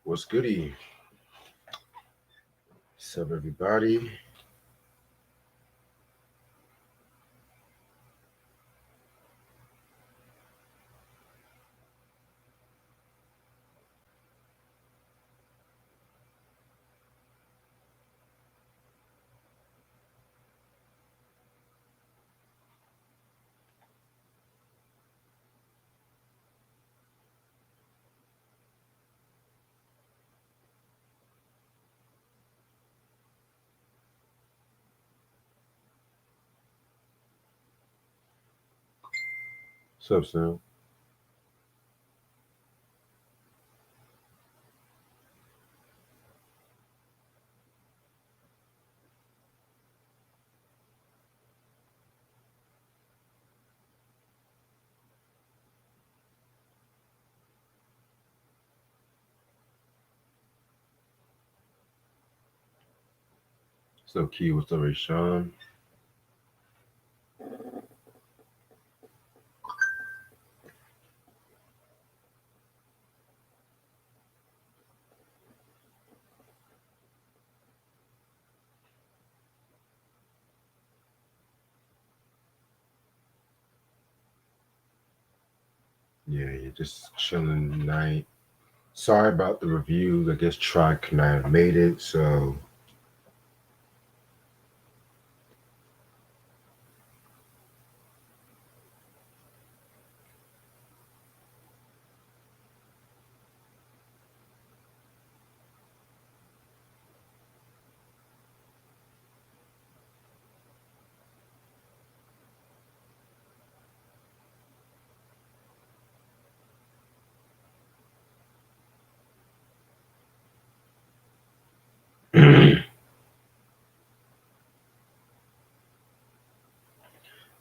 What's goody? What's up, everybody? What's up, Sam? What's up, Key? What's up, Sean? Yeah, you're just chilling tonight. Sorry about the reviews. I guess Try couldn't have made it, so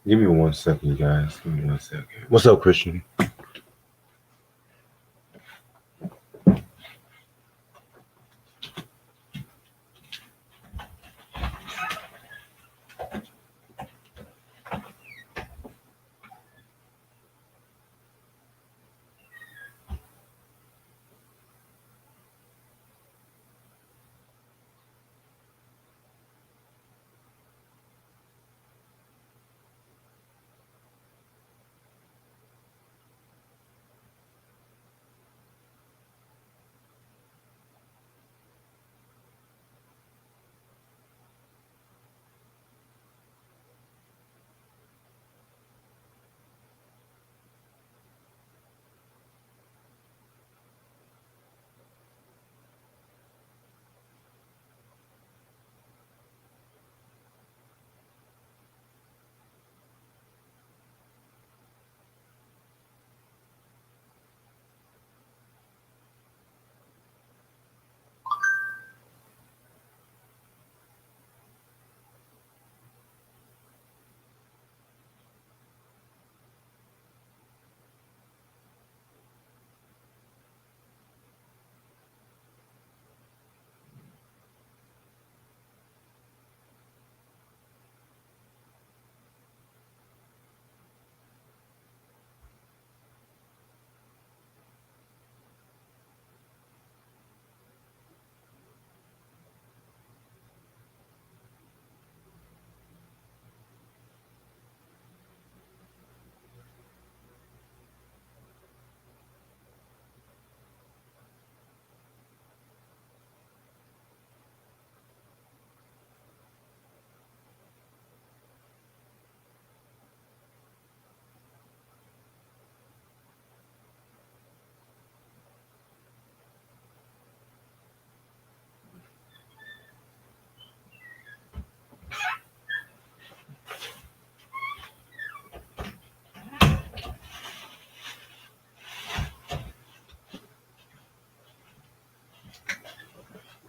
give me 1 second, guys. Give me 1 second. What's up, Christian?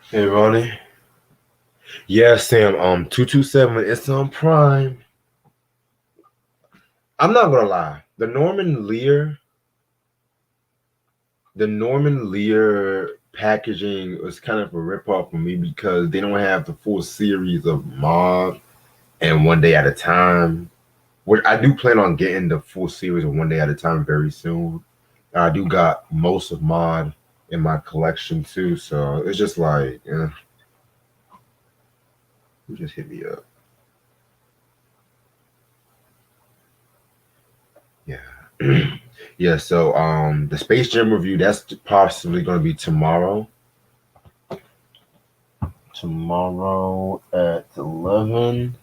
Hey, Ronnie. Yeah, Sam. 227. It's on Prime. I'm not gonna lie. The Norman Lear packaging was kind of a ripoff for me because they don't have the full series of Mod and One Day at a Time. Which I do plan on getting the full series of One Day at a Time very soon. I do got most of Mod. in my collection too. So it's just like, you just hit me up. Yeah. Yeah, so the Space Jam review, that's possibly gonna be tomorrow. Tomorrow at 11.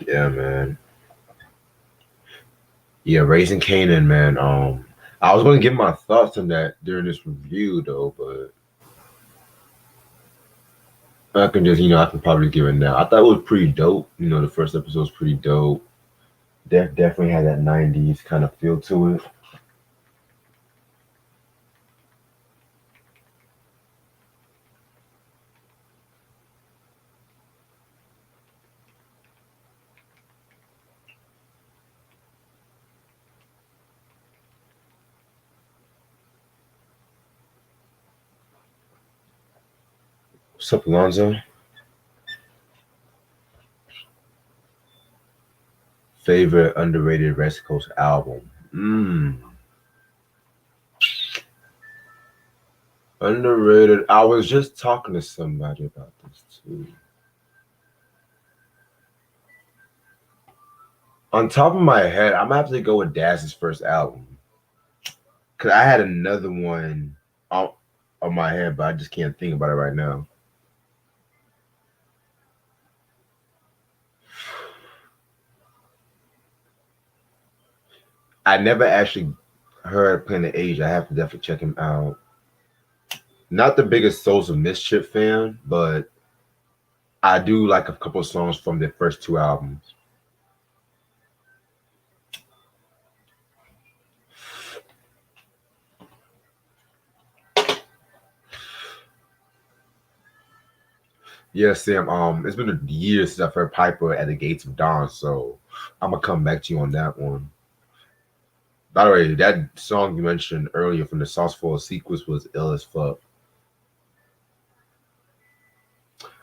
Yeah, man. Yeah, Raising Canaan, man. I was gonna give my thoughts on that during this review though, but I can just, I can probably give it now. I thought it was pretty dope. The first episode was pretty dope. Definitely had that 90s kind of feel to it. What's up, Alonzo? Favorite underrated West Coast album? Underrated. I was just talking to somebody about this too. On top of my head, I'm gonna have to go with Daz's first album. Cause I had another one on, on my head, but I just can't think about it right now. I never actually heard Planet Age. I have to definitely check him out. Not the biggest Souls of Mischief fan, but I do like a couple songs from their first two albums. Yeah, Sam. It's been a year since I've heard Piper at the Gates of Dawn, so I'm gonna come back to you on that one. By the way, that song you mentioned earlier from the Sauce for sequence was ill as fuck.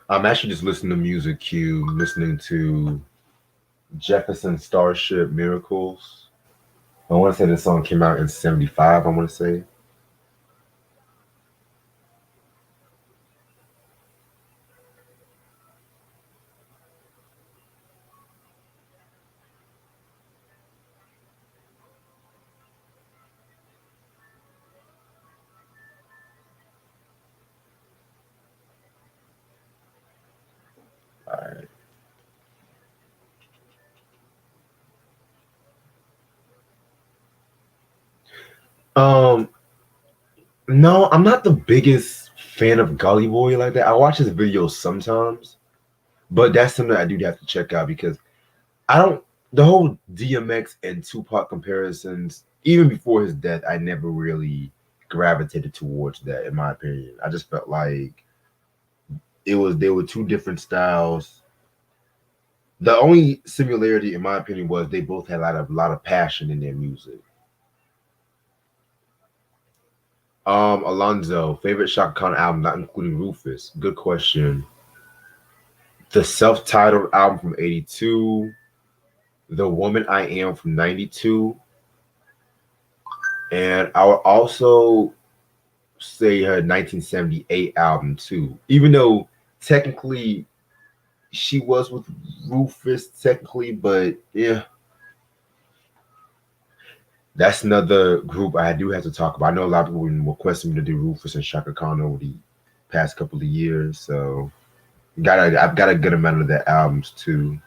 I'm actually just listening to Music Cube, listening to Jefferson Starship Miracles. I want to say this song came out in '75. I want to say. All right. Um, no, I'm not the biggest fan of Gully Boy like that. I watch his videos sometimes, but that's something I do have to check out because I don't. The whole DMX and Tupac comparisons, even before his death, I never really gravitated towards that. In my opinion, I just felt like they were two different styles. The only similarity, in my opinion, was they both had a lot of passion in their music. Alonzo, favorite Shaka Khan album, not including Rufus. Good question. The self-titled album from '82, The Woman I Am from '92, and I would also say her 1978 album too. Even though technically she was with Rufus technically, but yeah, that's another group I do have to talk about. I know a lot of people been requesting me to do Rufus and Shaka Khan over the past couple of years, so I've got a good amount of their albums too.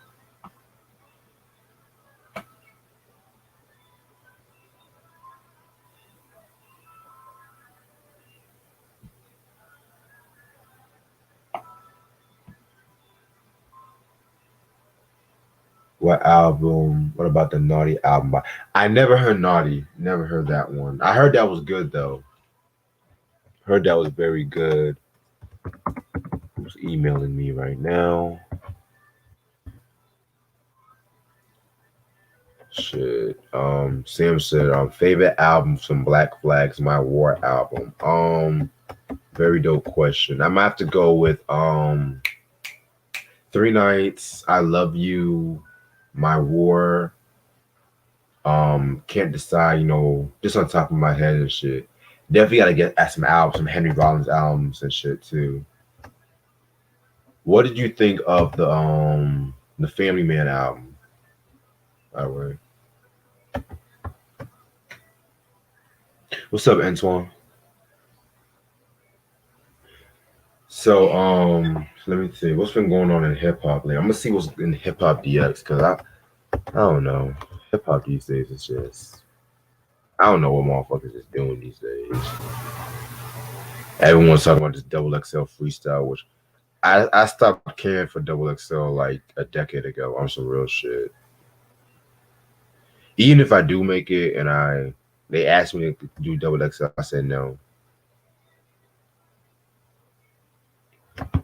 What album? What about the Naughty album? I never heard Naughty. Never heard that one. I heard that was good though. Heard that was very good. Who's emailing me right now? Shit. Sam said, favorite album from Black Flags, my war album. Very dope question. I'm gonna have to go with Three Nights, I Love You, My War. Can't decide, just on top of my head and shit. Definitely gotta get at some albums, some Henry Rollins albums and shit too. What did you think of the Family Man album? By the way, what's up, Antoine? Let me see what's been going on in hip hop lately. I'm gonna see what's in hip hop DX because I don't know. Hip hop these days is just I don't know what motherfuckers is doing these days. Everyone's talking about this double XL freestyle, which I stopped caring for double XL like a decade ago on some real shit. Even if I do make it and they asked me to do double XL, I said no.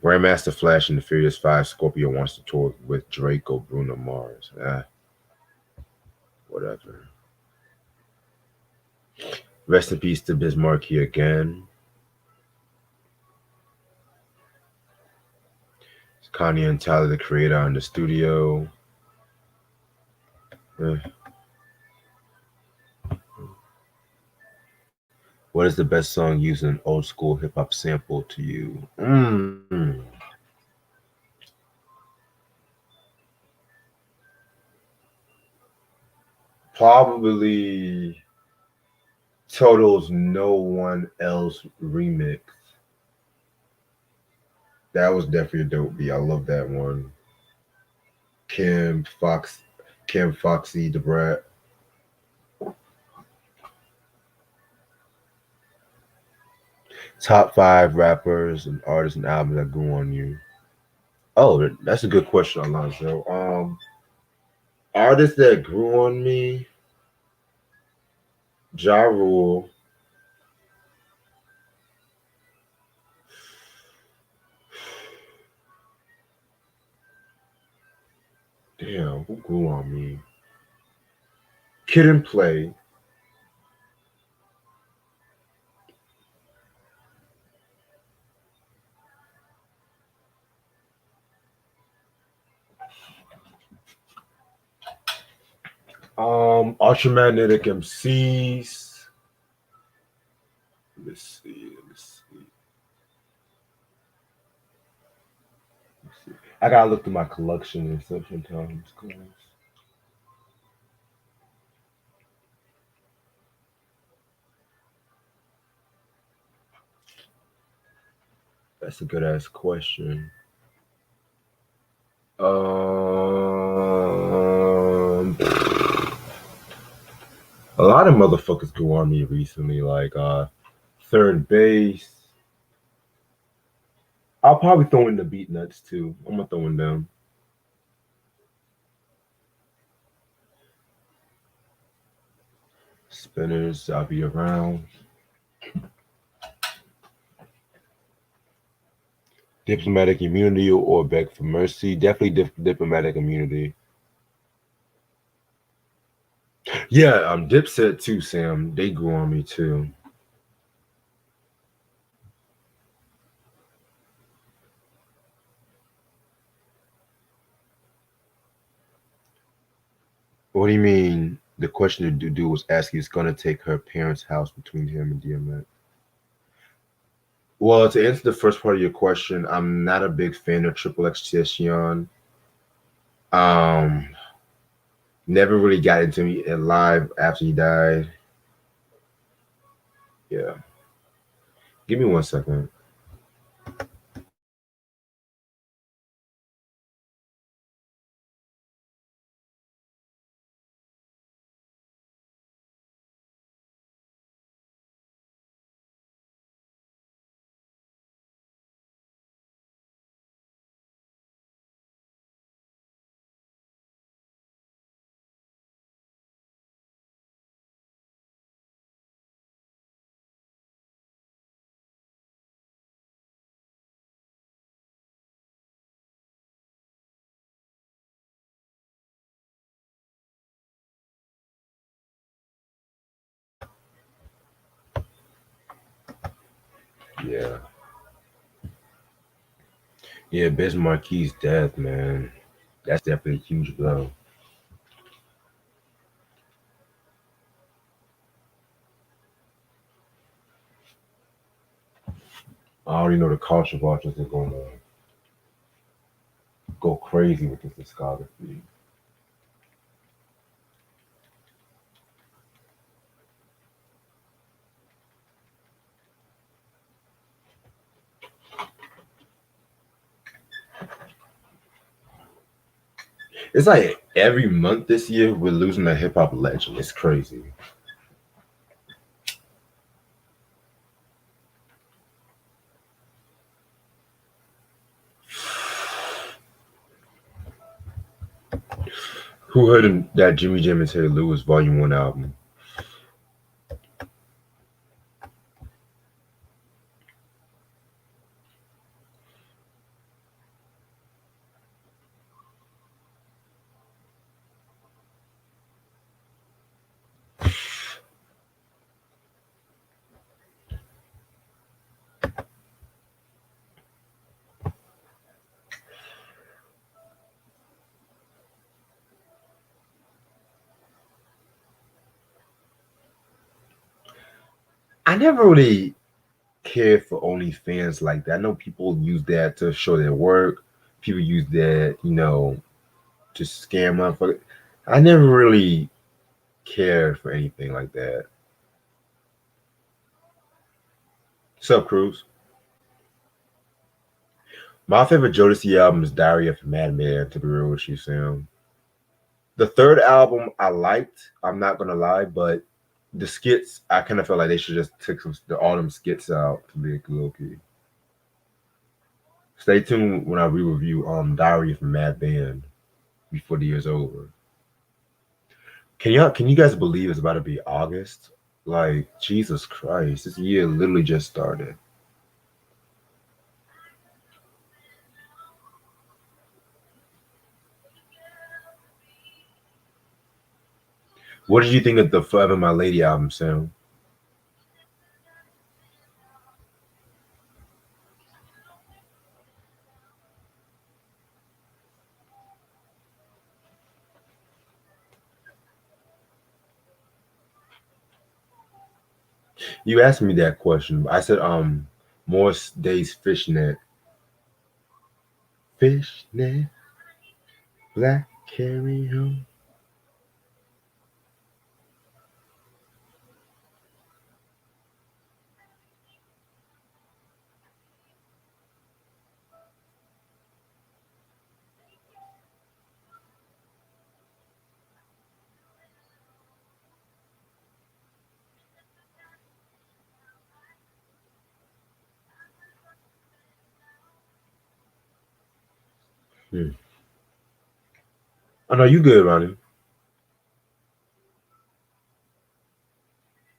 Grandmaster Flash and the Furious Five Scorpio wants to tour with Drake or Bruno Mars. Whatever. Rest in peace to Bismarcky again. Kanye and Tyler, the creator, in the studio. Eh. What is the best song using an old school hip hop sample to you? Probably Total's No One Else remix. That was definitely a dope beat. I love that one. Kim Fox, Kim Foxy, the Brat. Top five rappers and artists and albums that grew on you. Oh, that's a good question, Alonzo. Artists that grew on me. Ja Rule. Damn, who grew on me? Kid and Play. Ultramagnetic MCs. Let's see. Let's see. Let's see. I gotta look through my collection and stuff sometimes. That's a good ass question. A lot of motherfuckers go on me recently, like third base. I'll probably throw in the beat nuts too. I'm gonna throw in them. Spinners, I'll be around. Diplomatic immunity or beg for mercy. Definitely diplomatic immunity. Yeah, Dipset too, Sam. They grew on me too. What do you mean? The question the dude was asking is gonna take her parents' house between him and DMX. Well, to answer the first part of your question, I'm not a big fan of Triple X Tentacion. Um, Never really got into me live after he died. Yeah. Give me 1 second. Yeah. Yeah, Biz Marquis' death, man. That's definitely a huge blow. I already know the culture vultures are gonna go crazy with this discography. It's like every month this year we're losing a hip hop legend. It's crazy. Who heard that Jimmy Jam and Terry Lewis Volume One album? I never really cared for OnlyFans like that. I know people use that to show their work. People use that, to scam motherfuckers. I never really cared for anything like that. What's up, Cruz? My favorite Jodeci album is Diary of a Madman, to be real with you, Sam. The third album I liked, I'm not gonna lie, but the skits, I kind of felt like they should just take all them skits out to be low key. Stay tuned when I re-review Diary of a Mad Band before the year's over. Can you guys believe it's about to be August? Like, Jesus Christ, this year literally just started. What did you think of the Forever My Lady album, Sam? You asked me that question. I said, Morris Day's Fishnet. Fishnet, black carry on. Hmm. Oh no, you good, Ronnie.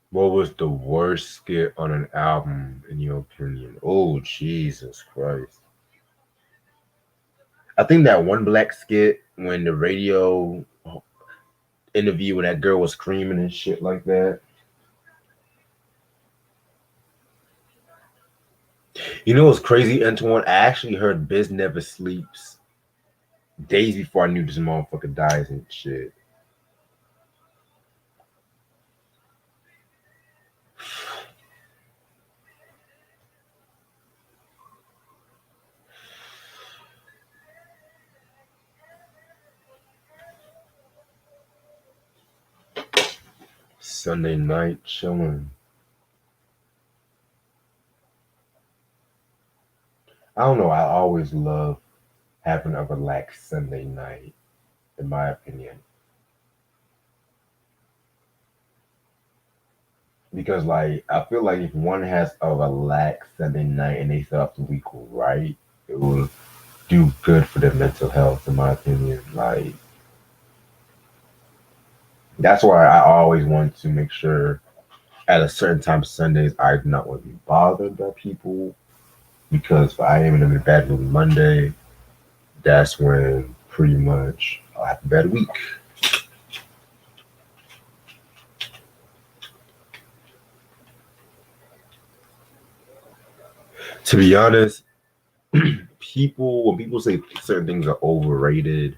What was the worst skit on an album in your opinion? Oh Jesus Christ. I think that one black skit when the radio interview when that girl was screaming and shit like that. You know what's crazy, Antoine? I actually heard Biz Never Sleeps days before I knew this motherfucker dies and shit. Sunday night chilling. I don't know. I always love having a relaxed Sunday night, in my opinion. Because like I feel like if one has a relaxed Sunday night and they start off the week right, it will do good for their mental health, in my opinion. Like that's why I always want to make sure at a certain time Sundays I do not want to be bothered by people because if I am in a bad mood Monday, that's when pretty much I'll have a bad week. To be honest, people when people say certain things are overrated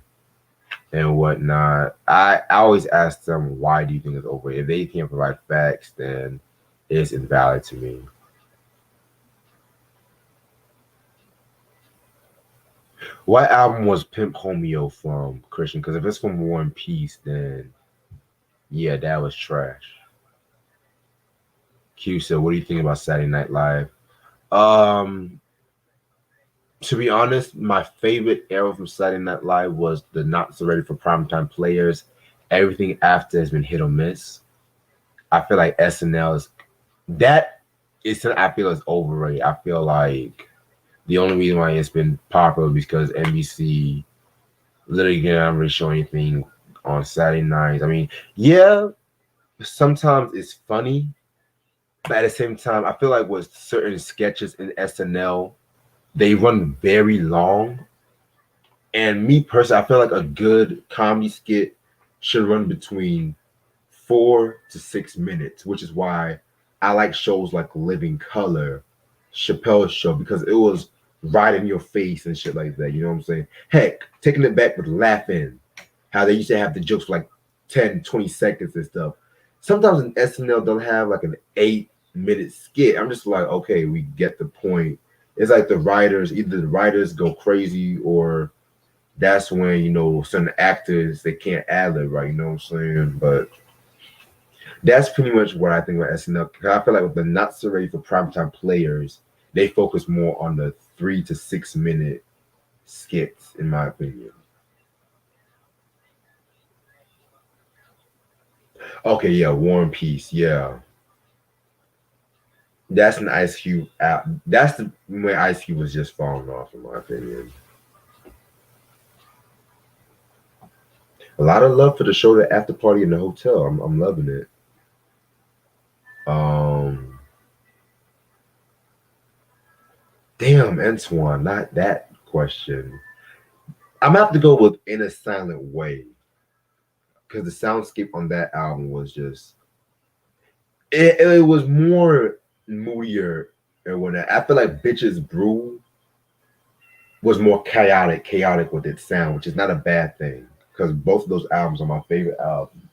and whatnot, I always ask them why do you think it's overrated? If they can't provide facts, then it's invalid to me. What album was Pimp Homeo from, Christian? Because if it's from War and Peace, then yeah, that was trash. Q said, "What do you think about Saturday Night Live?" Um, to be honest, my favorite era from Saturday Night Live was the not so ready for primetime players. Everything after has been hit or miss. I feel like SNL is that is I feel is overrated. I feel like the only reason why it's been popular is because NBC literally can't really show anything on Saturday nights. I mean, yeah, sometimes it's funny, but at the same time, I feel like with certain sketches in SNL, they run very long. And me personally, I feel like a good comedy skit should run between 4 to 6 minutes, which is why I like shows like Living Color, Chappelle's Show, because it was right in your face and shit like that. You know what I'm saying? Heck, taking it back with laughing, how they used to have the jokes for like 10, 20 seconds and stuff. Sometimes in SNL, they'll have like an 8 minute skit. I'm just like, okay, we get the point. It's like the writers, either the writers go crazy or that's when, certain actors, they can't ad lib, right? You know what I'm saying? But that's pretty much what I think about SNL. 'Cause I feel like with the not so ready for primetime players, they focus more on the 3 to 6 minute skits, in my opinion. Okay, yeah, War and Peace, yeah. That's an Ice Cube out. That's the when Ice Cube was just falling off, in my opinion. A lot of love for the show, The After Party in the Hotel. I'm loving it. Um, damn, Antoine, not that question. I'm gonna have to go with In a Silent Way because the soundscape on that album was just it was more moodier and whatnot. I feel like Bitches Brew was more chaotic with its sound, which is not a bad thing because both of those albums are my favorite albums.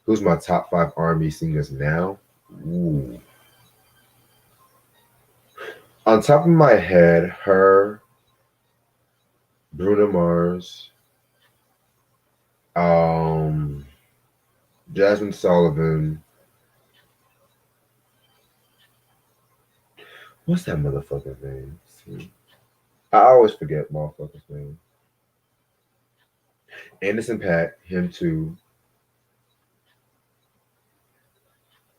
Who's my top five R&B singers now? Ooh. On top of my head, her, Bruno Mars, um, Jasmine Sullivan. What's that motherfucker's name? See. I always forget motherfucker's name. Anderson Paak, him too.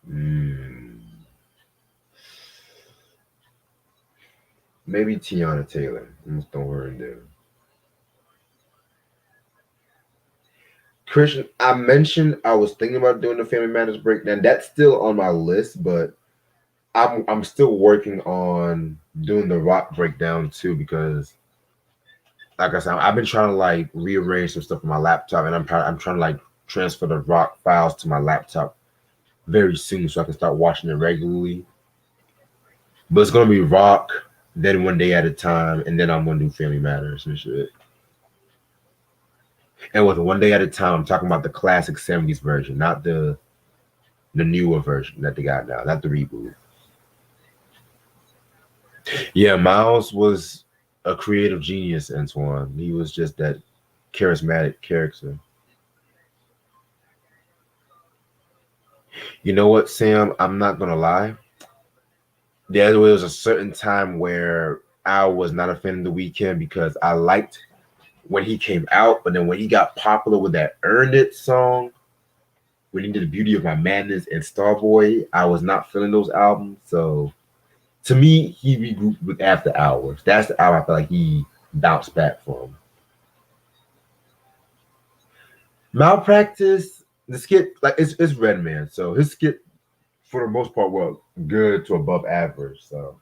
Mm, maybe Tiana Taylor. I'm just throw her in there. Christian, I mentioned I was thinking about doing the Family Matters breakdown. That's still on my list, but I'm still working on doing the rock breakdown too because, like I said, I've been trying to like rearrange some stuff on my laptop, and I'm trying to like transfer the rock files to my laptop very soon so I can start watching it regularly. But it's gonna be rock, then one day at a time, and then I'm gonna do Family Matters and shit. And with one day at a time, I'm talking about the classic '70s version, not the newer version that they got now, not the reboot. Yeah, Miles was a creative genius, Antoine. He was just that charismatic character. You know what, Sam? I'm not gonna lie. There was a certain time where I was not a fan of the weekend because I liked when he came out, but then when he got popular with that "Earned It" song, when he did "The Beauty of My Madness" and "Starboy," I was not feeling those albums. So to me, he regrouped with After Hours. That's the album I feel like he bounced back from. Malpractice, the skit, like it's Redman, so his skit for the most part were good to above average. So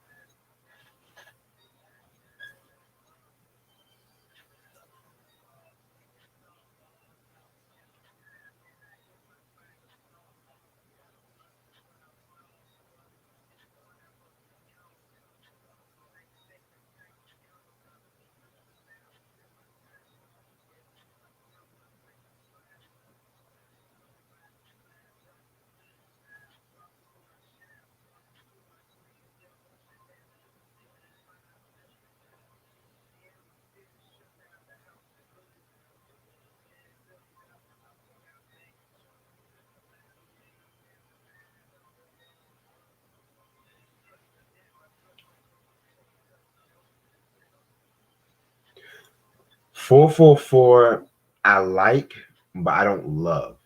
444 I like, but I don't love.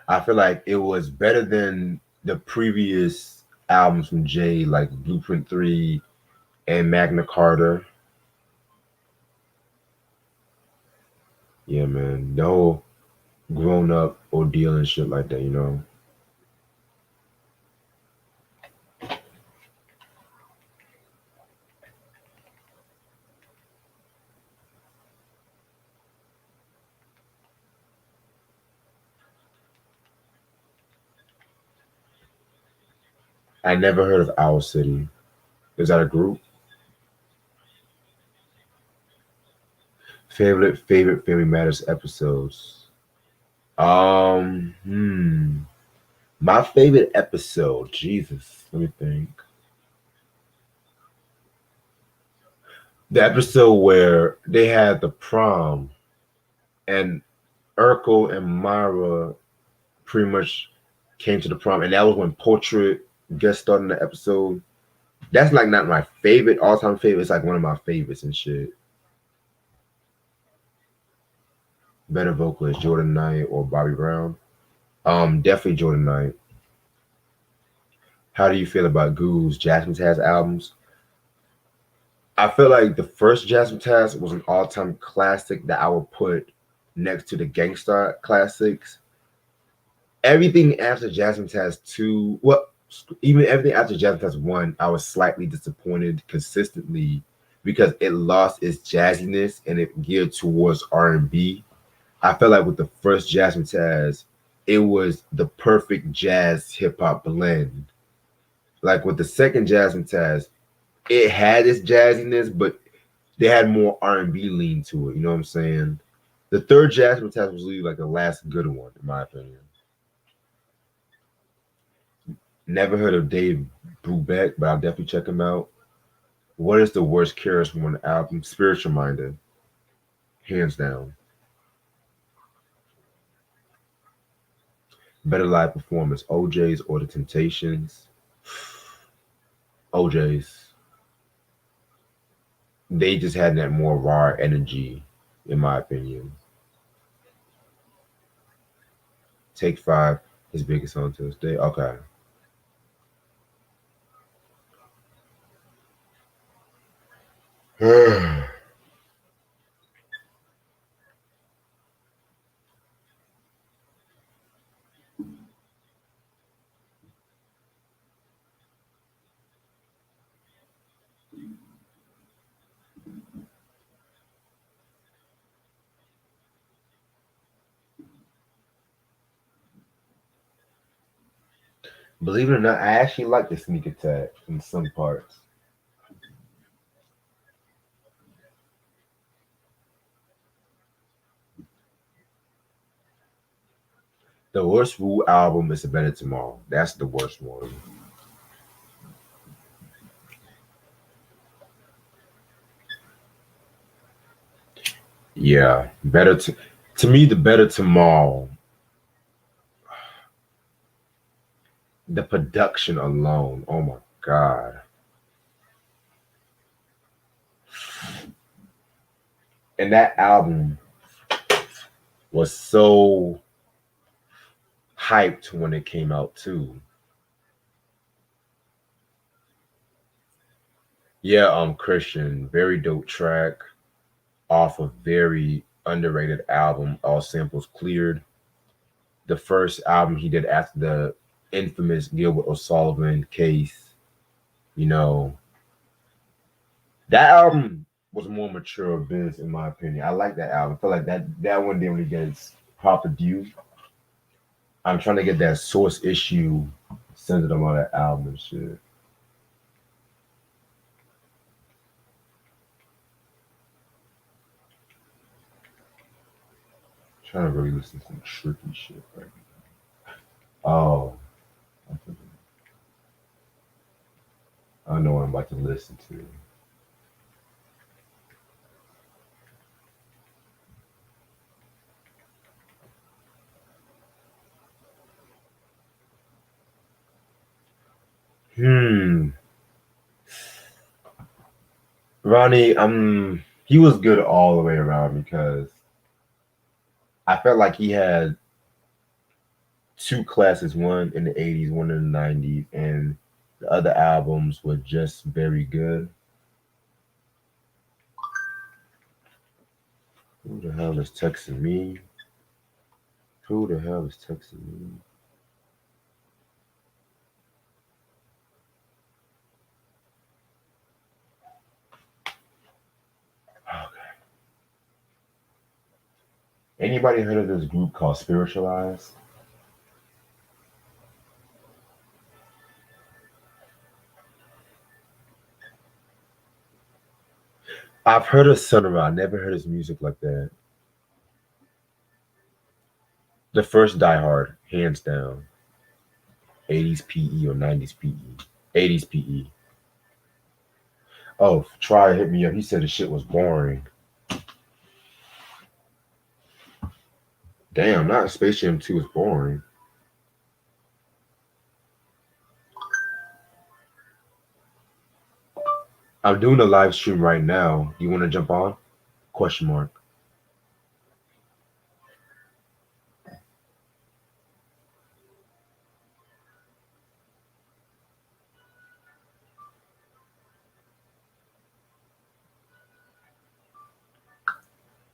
I feel like it was better than the previous albums from Jay, like Blueprint 3 and Magna Carta. Yeah, man. No grown up ordeal and shit like that, you know? I never heard of Owl City. Is that a group? Favorite Family Matters episodes. Hmm. My favorite episode, Jesus, let me think. The episode where they had the prom and Urkel and Myra pretty much came to the prom, and that was when Portrait guest starred in the episode. That's like not my favorite all time favorite. It's like one of my favorites and shit. Better vocalist, Jordan Knight or Bobby Brown. Definitely Jordan Knight. How do you feel about Goose, Jasmine Taz albums? I feel like the first Jasmine Taz was an all time classic that I would put next to the Gangstar classics. Everything after Jasmine Taz 2, well, even everything after Jasmine Taz 1, I was slightly disappointed consistently because it lost its jazziness and it geared towards R&B. I felt like with the first Jasmine Taz, it was the perfect jazz hip hop blend. Like with the second Jasmine Taz, it had its jazziness, but they had more R&B lean to it. You know what I'm saying? The third Jasmine Taz was really like the last good one, in my opinion. Never heard of Dave Brubeck, but I'll definitely check him out. What is the worst Karis One album? Spiritual Minded, hands down. Better live performance, OJ's or The Temptations? OJ's. They just had that more raw energy, in my opinion. Take Five, his biggest song to this day. Okay. Believe it or not, I actually like the sneak attack in some parts. The worst Wu album is A Better Tomorrow. That's the worst one. Yeah, to me the Better Tomorrow. The production alone. Oh my god. And that album was so hyped when it came out too. Yeah, Christian, very dope track off a very underrated album, All Samples Cleared. The first album he did after the infamous Gilbert O'Sullivan case. You know, that album was more mature of Biz, in my opinion. I like that album. I feel like that one didn't really get its proper due. I'm trying to get that source issue centered on that album and shit. Trying to really listen to some tricky shit right now. Oh, I know what I'm about to listen to. Hmm. Ronnie, I'm. he was good all the way around because I felt like he had two classes, one in the '80s, one in the '90s, and the other albums were just very good. Who the hell is texting me? Who the hell is texting me? Okay. Anybody heard of this group called Spiritualized? I've heard of Sunra. I never heard his music like that. The first Die Hard, hands down. 80s PE or 90s PE? 80s PE. Oh, Try hit me up. He said the shit was boring. Damn, not Space Jam 2 is boring. I'm doing a live stream right now. You want to jump on? Question mark.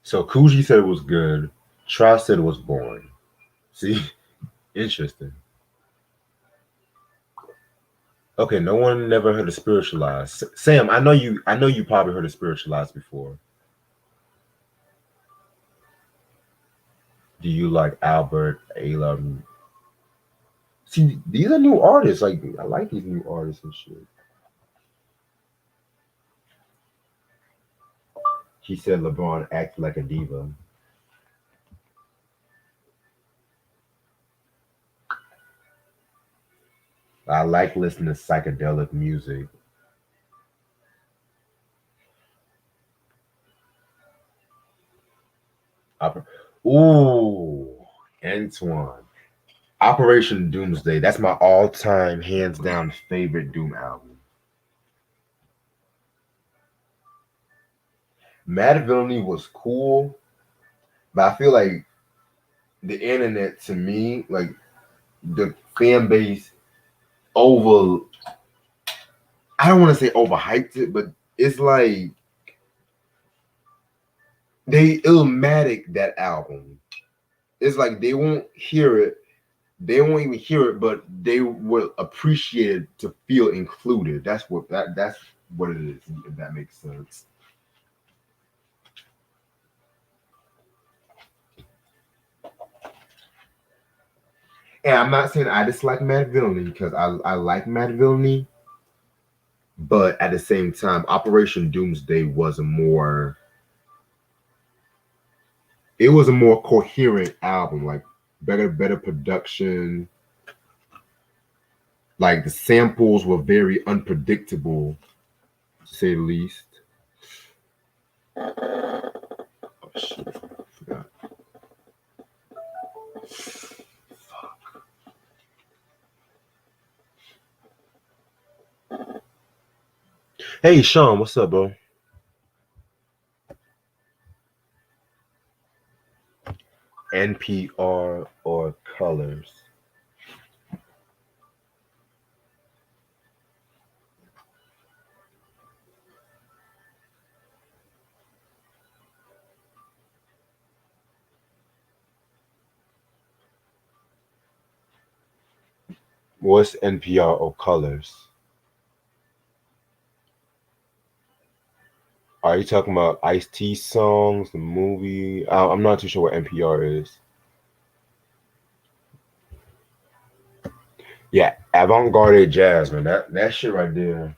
So Coogee said it was good. Try said it was boring. See, interesting. Okay, no one never heard of Spiritualized. Sam, I know you. I know you probably heard of Spiritualized before. Do you like Albert, Ayla? See, these are new artists. Like I like these new artists and shit. He said LeBron acted like a diva. I like listening to psychedelic music. Ooh, Antoine. Operation Doomsday. That's my all-time, hands down favorite Doom album. Mad Villainy was cool, but I feel like the internet to me, like the fan base over I don't want to say overhyped it, but it's like they illmatic that album. It's like they won't hear it. They won't even hear it, but they will appreciate it to feel included. That's what it is, if that makes sense. And I'm not saying I dislike Mad Villainy because I like Mad Villainy, but at the same time, Operation Doomsday was a more coherent album, like better production. Like the samples were very unpredictable, to say the least. Oh shit, I forgot. Hey Sean, what's up, bro? NPR or Colors? What's NPR or Colors? Are you talking about Ice T songs, the movie? I'm not too sure what NPR is. Yeah, avant-garde jazz, man. That shit right there.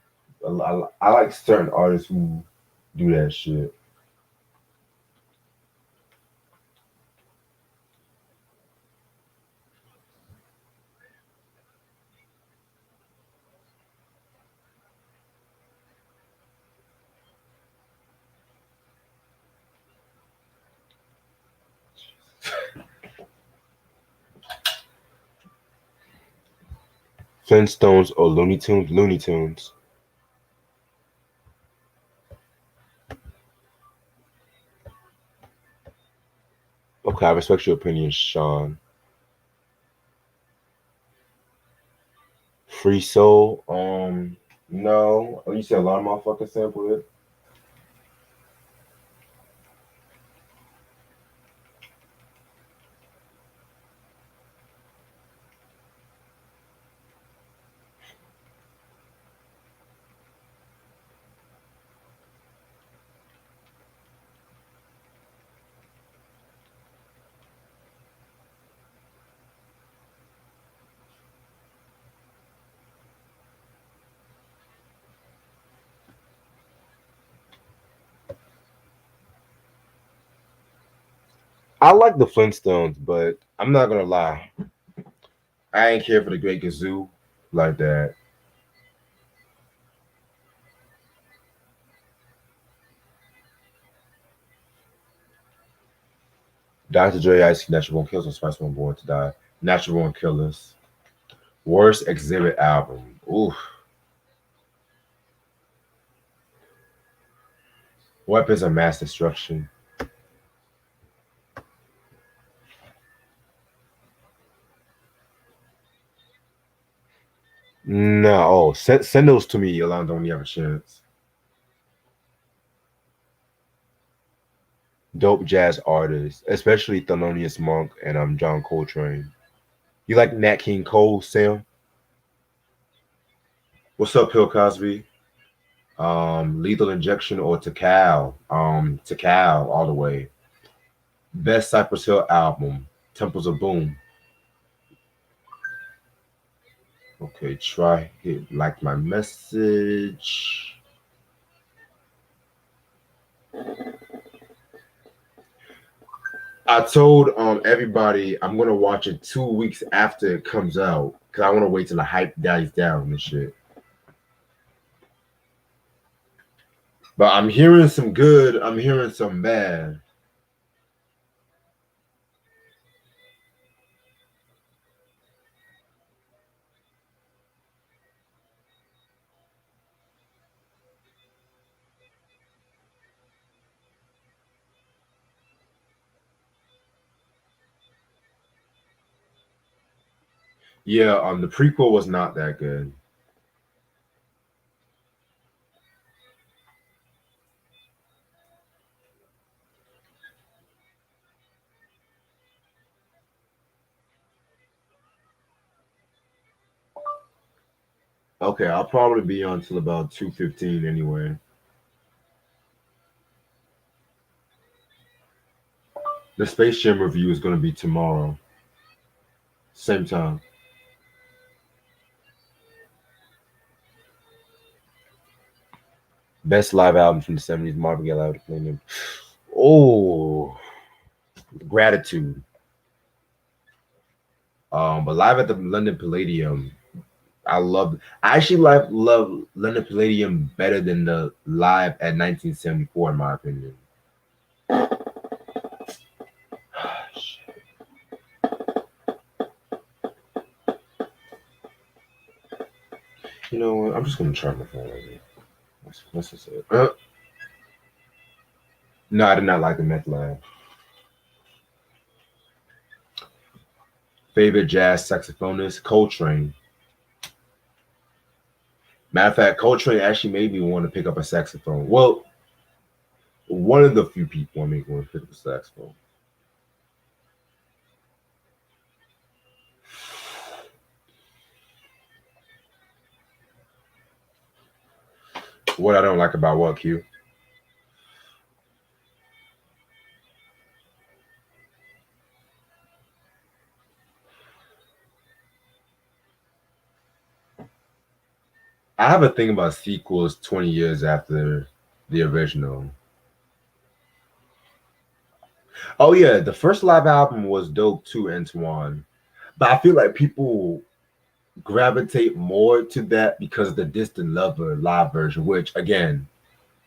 I like certain artists who do that shit. Flintstones or Looney Tunes? Looney Tunes. Okay, I respect your opinion, Sean. Free Soul. No. Oh, you said a lot of motherfuckers sample it. I like the Flintstones, but I'm not gonna lie. I ain't care for the Great Gazoo like that. Dr. Dre, Ice Natural Born Killers, and Spice One Born to Die. Natural Born Killers. Worst Exhibit album. Oof. Weapons of Mass Destruction. No, oh, send those to me, Yolanda, when you have a chance. Dope jazz artists, especially Thelonious Monk and John Coltrane. You like Nat King Cole, Sam? What's up, Bill Cosby? Lethal Injection or Takal? Takal all the way. Best Cypress Hill album, Temples of Boom. Okay, try hit like my message. I told everybody I'm gonna watch it 2 weeks after it comes out because I want to wait till the hype dies down and shit. But I'm hearing some good. I'm hearing some bad. Yeah, the prequel was not that good. Okay, I'll probably be on till about 2:15 anyway. The Space Jam review is gonna be tomorrow, same time. Best live album from the '70s, Marvin Gaye Loud Opinion. Oh, Gratitude. But live at the London Palladium, I actually love London Palladium better than the live at 1974, in my opinion. You know what? I'm just gonna try my phone right now. What's this? No, I did not like the Meth Lab. Favorite jazz saxophonist, Coltrane. Matter of fact, Coltrane actually made me want to pick up a saxophone. Well, one of the few people make me want to pick up a saxophone. What I don't like about what Q? I have a thing about sequels 20 years after the original. Oh yeah, the first live album was dope too, Antoine. But I feel like people gravitate more to that because of the Distant Lover live version, which again,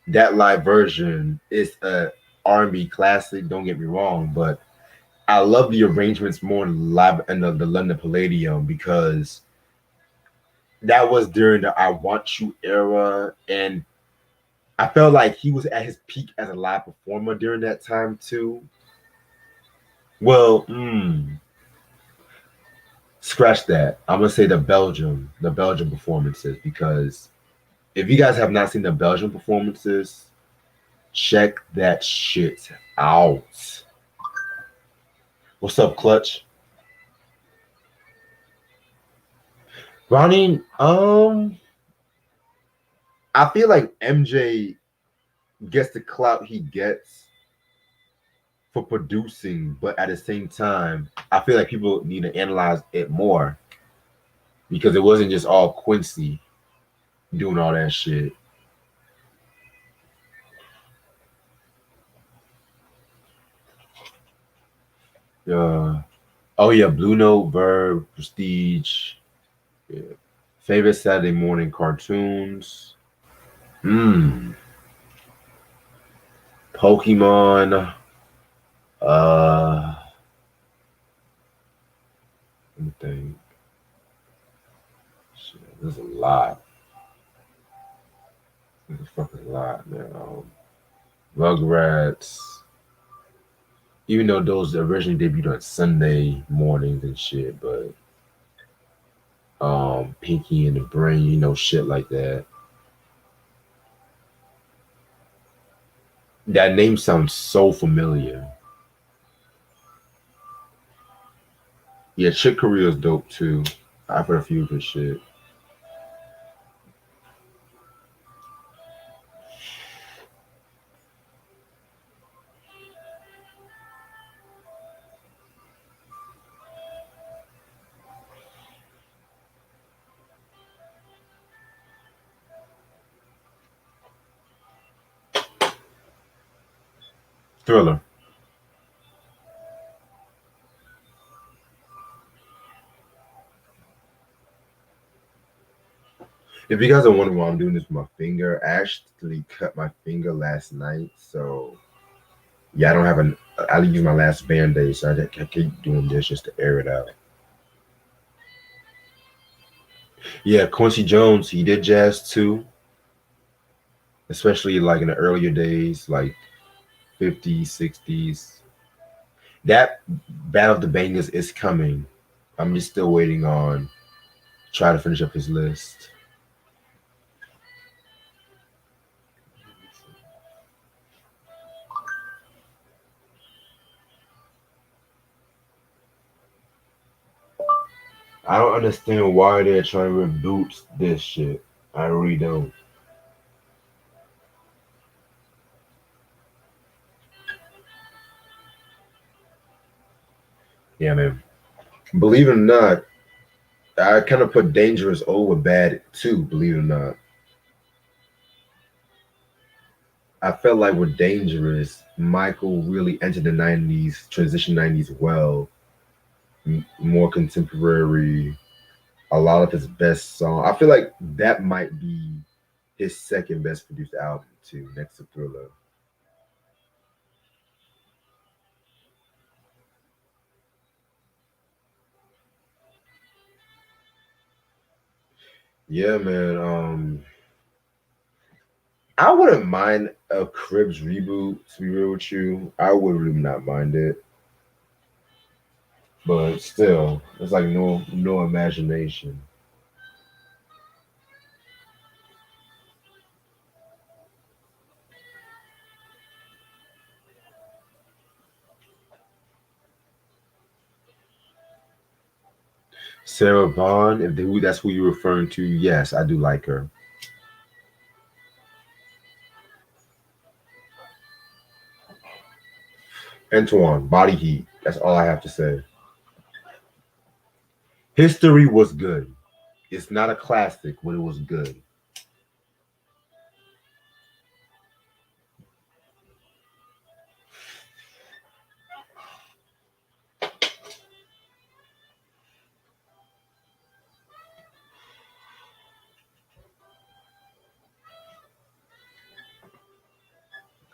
that live version is a R&B classic. Don't get me wrong, but I love the arrangements more in live in the London Palladium because that was during the I Want You era, and I felt like he was at his peak as a live performer during that time too. Well, scratch that. I'm gonna say the Belgium performances, because if you guys have not seen the Belgian performances, check that shit out. What's up, Clutch? Ronnie, I feel like MJ gets the clout he gets for producing, but at the same time, I feel like people need to analyze it more because it wasn't just all Quincy doing all that shit. Uh, oh yeah, Blue Note, Verb, Prestige, yeah. Favorite Saturday morning cartoons. Hmm. Pokemon. Uh, let me think. Shit, there's a lot. There's a fucking lot, man. Rugrats. Even though those originally debuted on Sunday mornings and shit, but Pinky and the Brain, shit like that. That name sounds so familiar. Yeah, Chick Corea is dope too. I've heard a few of his shit. Thriller. If you guys are wondering why I'm doing this with my finger, I actually cut my finger last night, so yeah, I don't have an. I use my last band aid, so I keep doing this just to air it out. Yeah, Quincy Jones, he did jazz too, especially like in the earlier days, like 50s, 60s. That Battle of the Bangers is coming. I'm just still waiting on try to finish up his list. I don't understand why they're trying to reboot this shit. I really don't. Yeah, man. Believe it or not, I kind of put Dangerous over Bad too. Believe it or not, I felt like with Dangerous, Michael really entered the '90s, transition '90s well, more contemporary. A lot of his best song. I feel like that might be his second best produced album too, next to Thriller. Yeah, man. I wouldn't mind a Cribs reboot. To be real with you, I would really not mind it. But still, it's like no imagination. Sarah Vaughn, if that's who you're referring to, yes, I do like her. Antoine, Body Heat. That's all I have to say. History was good. It's not a classic, but it was good.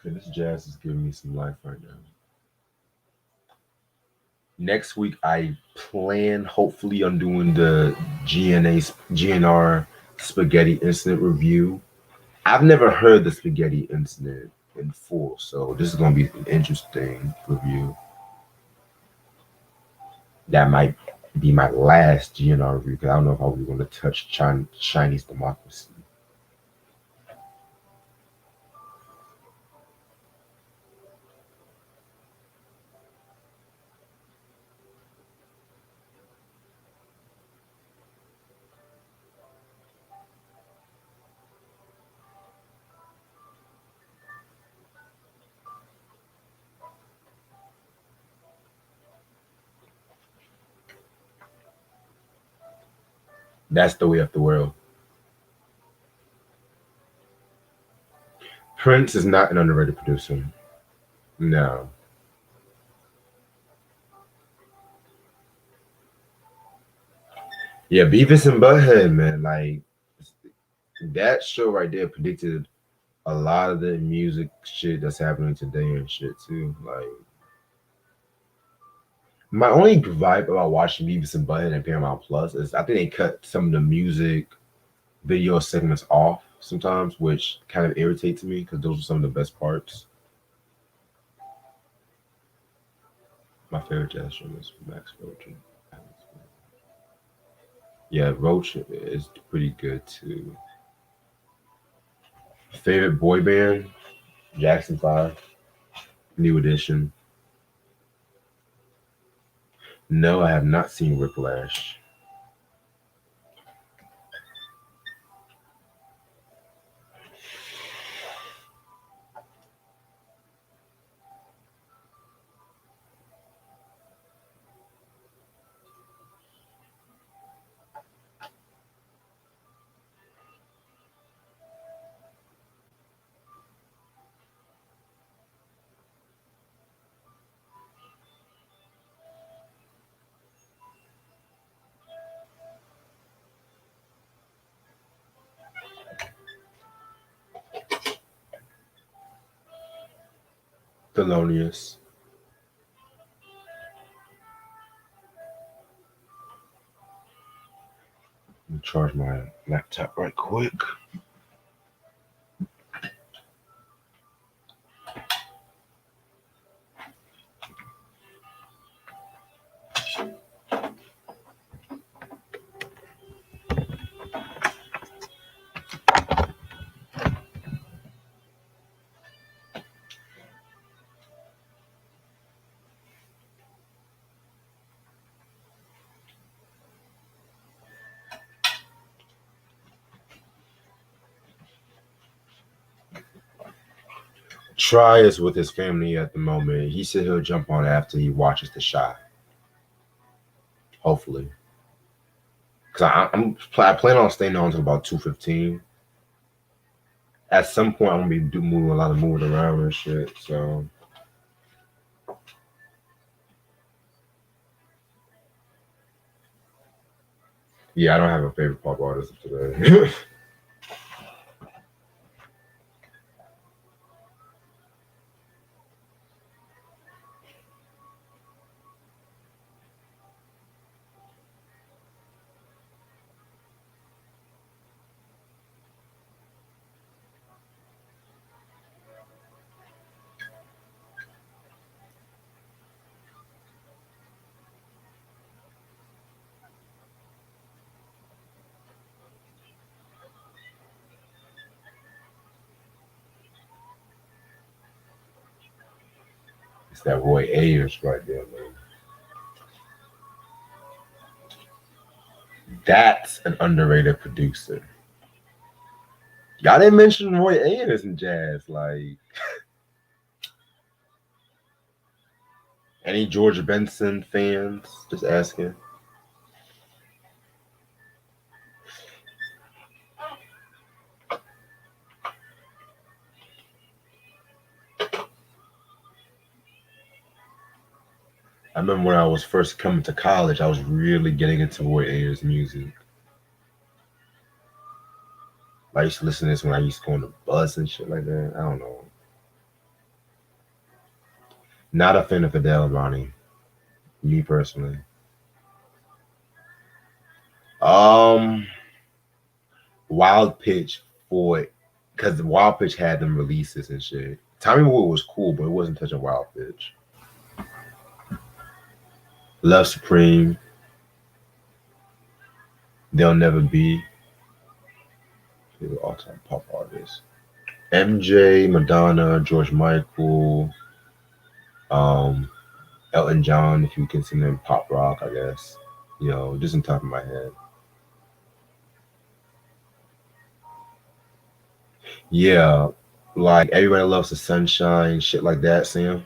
Okay, this jazz is giving me some life right now. Next week, I plan hopefully on doing the GNR Spaghetti Incident review. I've never heard the Spaghetti Incident in full, so this is going to be an interesting review. That might be my last GNR review because I don't know if I was going to touch Chinese democracy. That's the way of the world. Prince is not an underrated producer. No. Yeah, Beavis and Butthead, man. Like that show right there predicted a lot of the music shit that's happening today and shit too. Like my only gripe about watching Beavis and Butthead and Paramount Plus is I think they cut some of the music video segments off sometimes, which kind of irritates me because those are some of the best parts. My favorite jazz show is Max Roach. Yeah, Roach is pretty good too. Favorite boy band? Jackson 5, New Edition. No, I have not seen Whiplash. Thelonious. Let me charge my laptop right quick. Try is with his family at the moment. He said he'll jump on after he watches The Shot. Hopefully, because I plan on staying on until about 2:15. At some point, I'm gonna be moving a lot of moving around and shit. So yeah, I don't have a favorite pop artist today. It's that Roy Ayers right there, man. That's an underrated producer. Y'all didn't mention Roy Ayers in jazz. Like any George Benson fans? Just asking. I remember when I was first coming to college, I was really getting into Roy Ayers music. I used to listen to this when I used to go on the bus and shit like that. I don't know. Not a fan of Fidel Ronnie, me personally. Um, Wild Pitch for it, because Wild Pitch had them releases and shit. Tommy Wood was cool, but it wasn't touching Wild Pitch. Love Supreme, They'll Never Be. All time pop artists. MJ, Madonna, George Michael, um, Elton John, if you consider him pop rock, I guess. Just on top of my head. Yeah, like Everybody Loves the Sunshine, shit like that, Sam.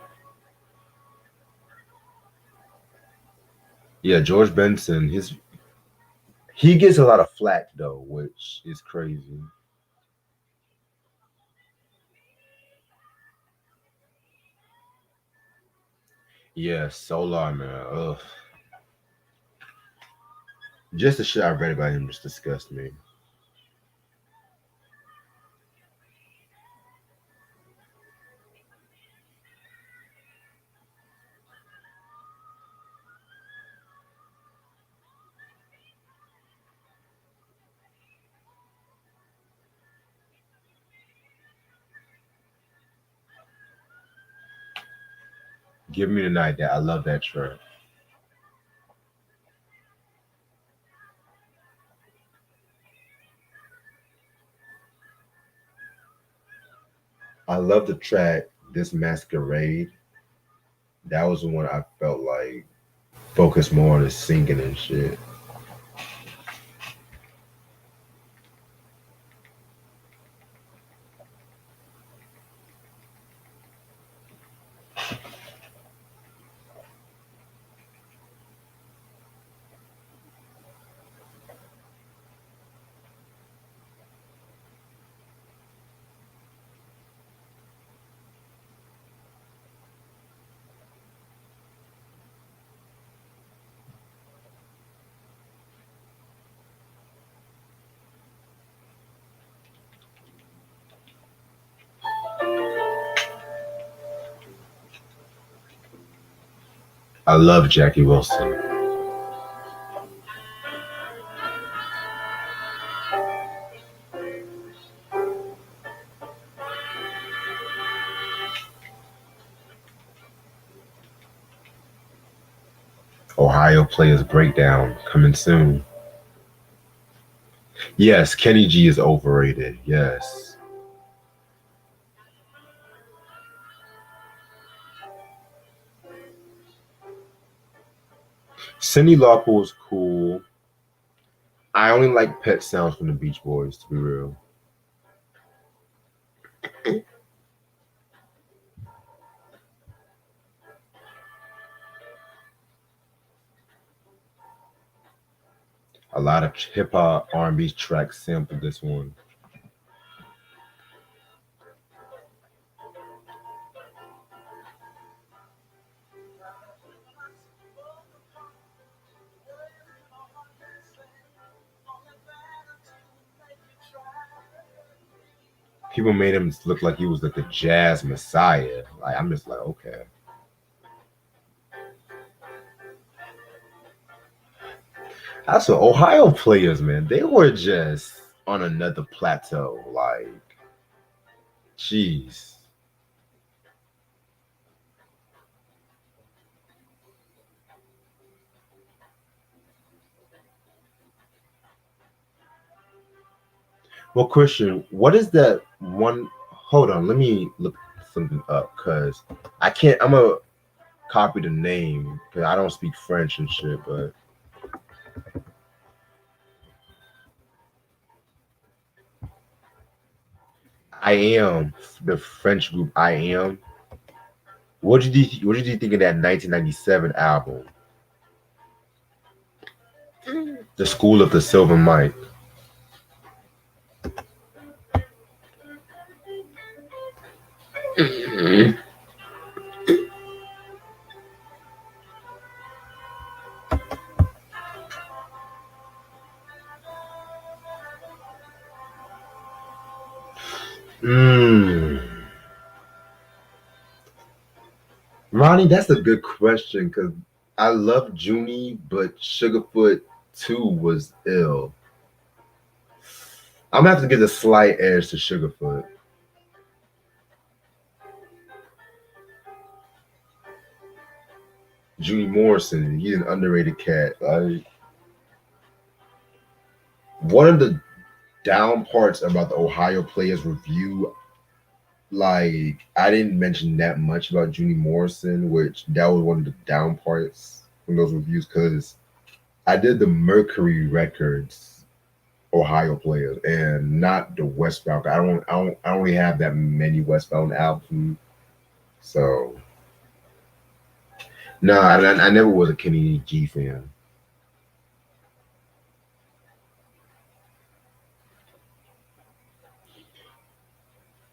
Yeah, George Benson, he gets a lot of flack though, which is crazy. Yeah, Solar Man. Ugh. Just the shit I read about him just disgusts me. Give Me the Night. That I love that track. I love the track This Masquerade. That was the one I felt like focused more on the singing and shit. I love Jackie Wilson. Ohio Players Breakdown coming soon. Yes, Kenny G is overrated. Yes. Cyndi Lauper was cool. I only like Pet Sounds from the Beach Boys, to be real. A lot of hip hop R&B tracks sampled this one. People made him look like he was like the jazz messiah. Like I'm just like, okay. That's what Ohio Players, man. They were just on another plateau. Like, jeez. Well, Christian, what is that one? Hold on, let me look something up because I can't. I'm gonna copy the name because I don't speak French and shit. But I am the French group. I am. What did you think of that 1997 album, The School of the Silver Mike? Mm. Ronnie, that's a good question because I love Junie, but Sugarfoot 2 was ill. I'm gonna have to give a slight edge to Sugarfoot. Juni Morrison, he's an underrated cat. Like one of the down parts about the Ohio Players review, like I didn't mention that much about Juni Morrison, which that was one of the down parts from those reviews because I did the Mercury Records Ohio Players and not the Westbound. I don't really have that many Westbound albums, so no, I never was a Kenny G fan.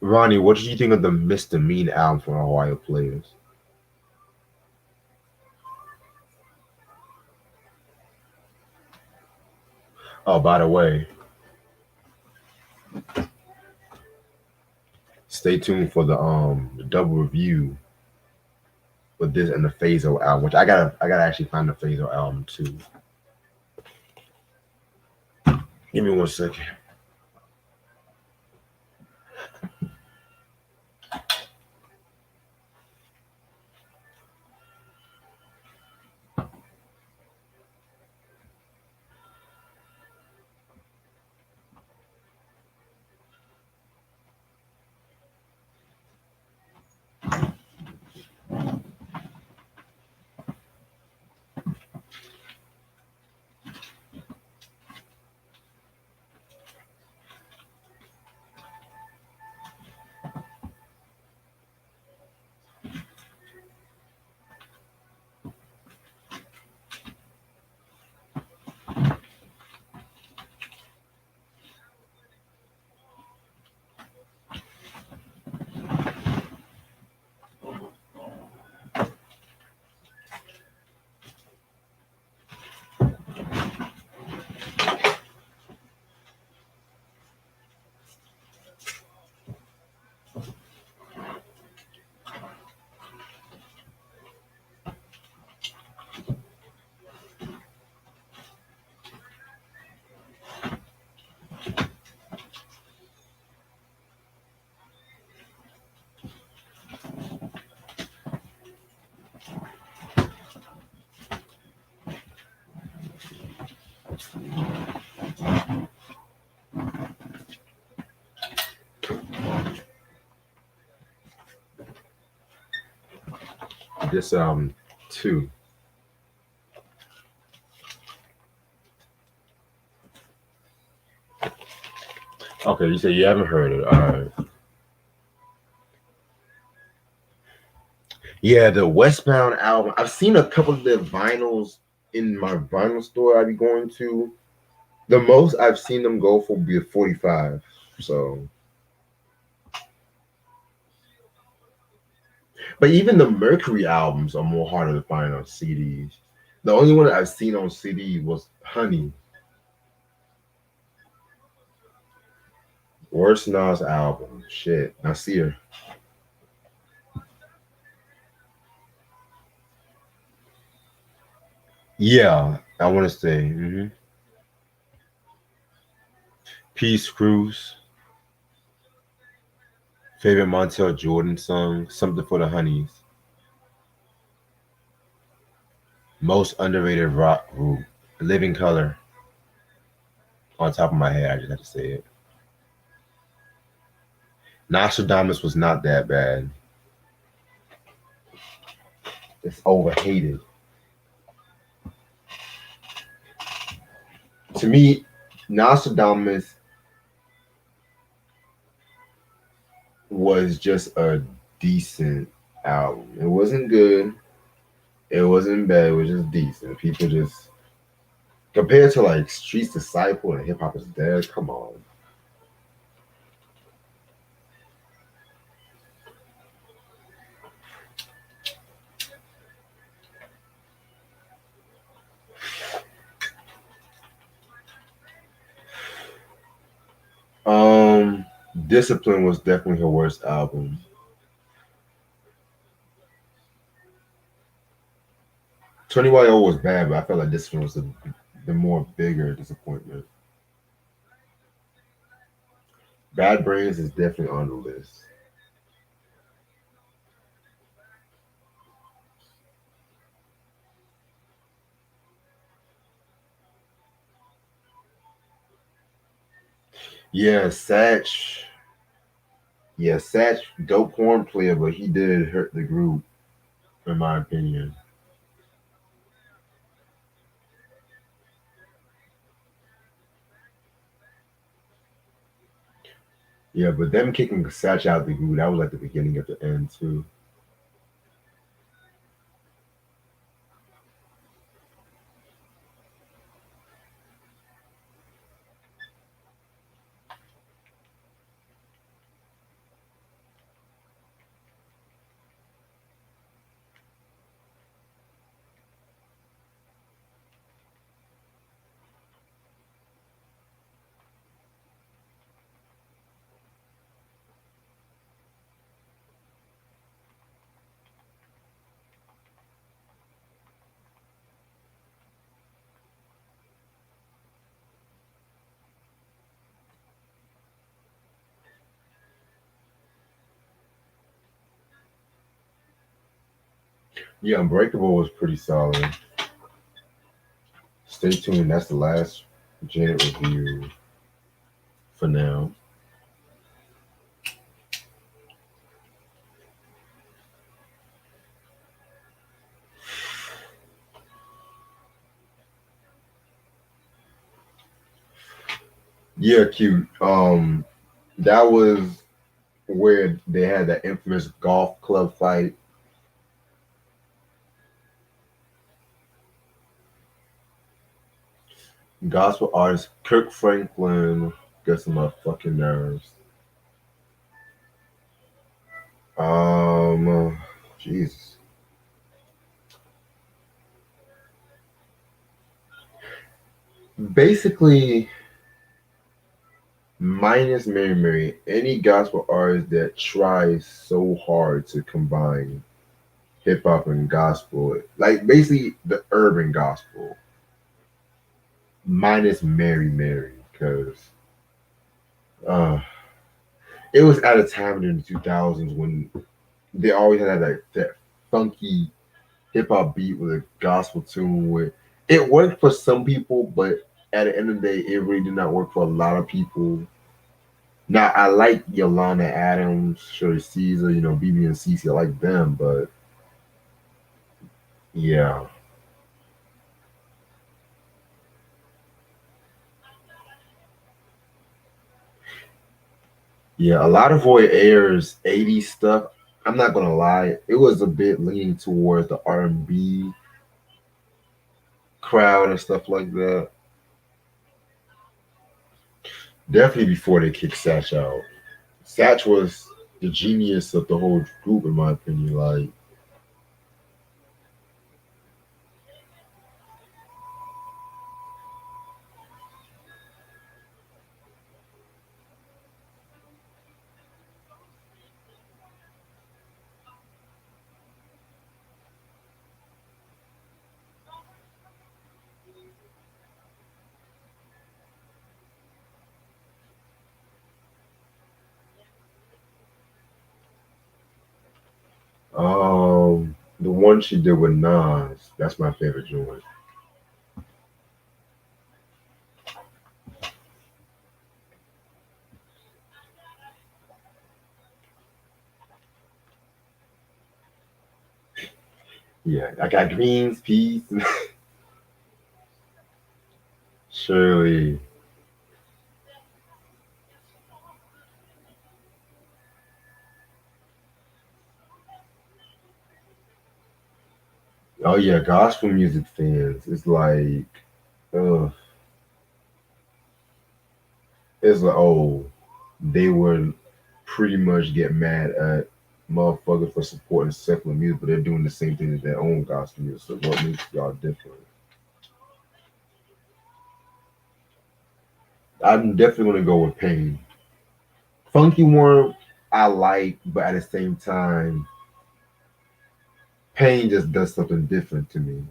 Ronnie, what did you think of the Misdemeanor album from Ohio Players? Oh, by the way, stay tuned for the double review with this and the Phaso album, which I gotta actually find the Phaso album too. Give me 1 second. This two. Okay, you say you haven't heard it. All right. Yeah, the Westbound album. I've seen a couple of the vinyls in my vinyl store I be going to. The most I've seen them go for be a 45. So, but even the Mercury albums are more harder to find on CDs. The only one that I've seen on CD was Honey. Worst Nas album. Shit. Nasir. Yeah, I want to say. Peace Cruise. Favorite Montel Jordan song. Something for the Honeys. Most underrated rock group. Living Color. On top of my head, I just have to say it. Nostradamus was not that bad. It's overhated. To me, Nostradamus was just a decent album. It wasn't good. It wasn't bad. It was just decent. People just compared to like Streets Disciple and Hip Hop is Dead. Come on. Um, Discipline was definitely her worst album. 20YO was bad, but I felt like Discipline was the more bigger disappointment. Bad Brains is definitely on the list. Yeah, Satch. Yeah, Satch, dope horn player, but he did hurt the group, in my opinion. Yeah, but them kicking Satch out the group, that was like the beginning of the end too. Yeah, Unbreakable was pretty solid. Stay tuned. That's the last Janet review for now. Yeah, cute. That was where they had that infamous golf club fight. Gospel artist Kirk Franklin gets on my fucking nerves. Jesus. Basically, minus Mary Mary, any gospel artist that tries so hard to combine hip hop and gospel, like basically the urban gospel, minus Mary Mary, because uh, it was at a time in the 2000s when they always had that funky hip hop beat with a gospel tune. With it worked for some people, but at the end of the day, it really did not work for a lot of people. Now I like Yolanda Adams, Shirley Caesar, BB and CC. I like them, but yeah, yeah, a lot of Roy Ayers '80s stuff. I'm not gonna lie, it was a bit leaning towards the R&B crowd and stuff like that. Definitely before they kicked Satch out. Satch was the genius of the whole group, in my opinion. Like, the one she did with Nas, that's my favorite joint. Yeah, I got greens, peas, Shirley. Oh yeah, gospel music fans. Uh, it's like, oh, they would pretty much get mad at motherfuckers for supporting secular music, but they're doing the same thing as their own gospel music. So what makes y'all different? I'm definitely gonna go with Pain. Funky Worm, I like, but at the same time, Pain just does something different to me.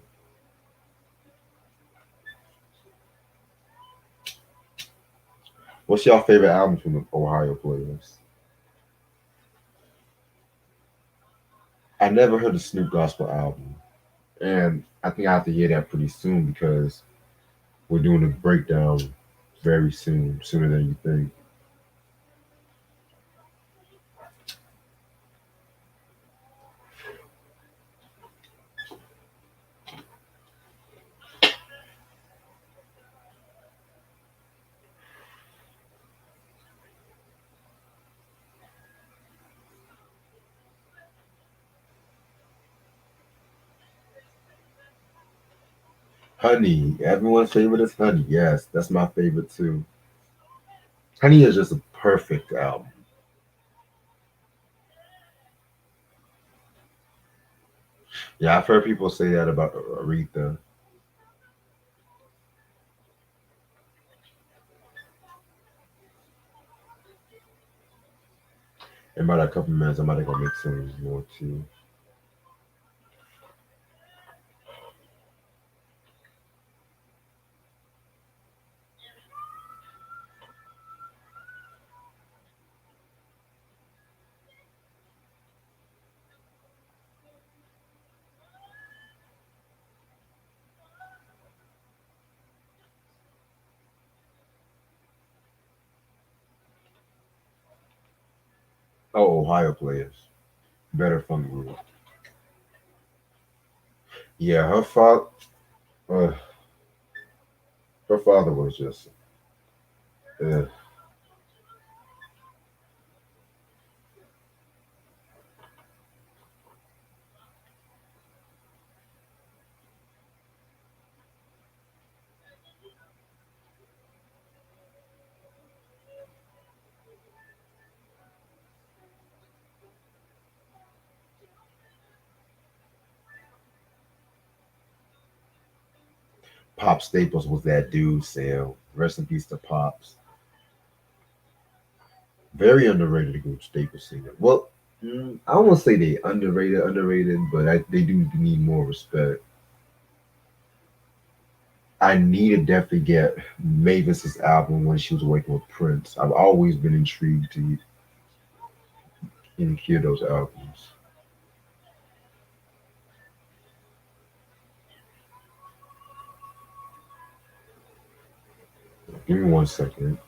What's your favorite album from the Ohio players? I never heard the Snoop Gospel album, and I think I have to hear that pretty soon because we're doing a breakdown very soon, sooner than you think. Honey. Everyone's favorite is Honey. Yes, that's my favorite too. Honey is just a perfect album. Yeah, I've heard people say that about Aretha. In about a couple minutes, I might go make some more too. Oh, Ohio players. Better funk group. Yeah, uh, her father was just uh, Pop Staples was that dude, Sam. Rest in peace to Pops. Very underrated group, Staples singer. Well, I don't want to say they underrated, but they do need more respect. I need to definitely get Mavis's album when she was working with Prince. I've always been intrigued to hear those albums. Give me 1 second.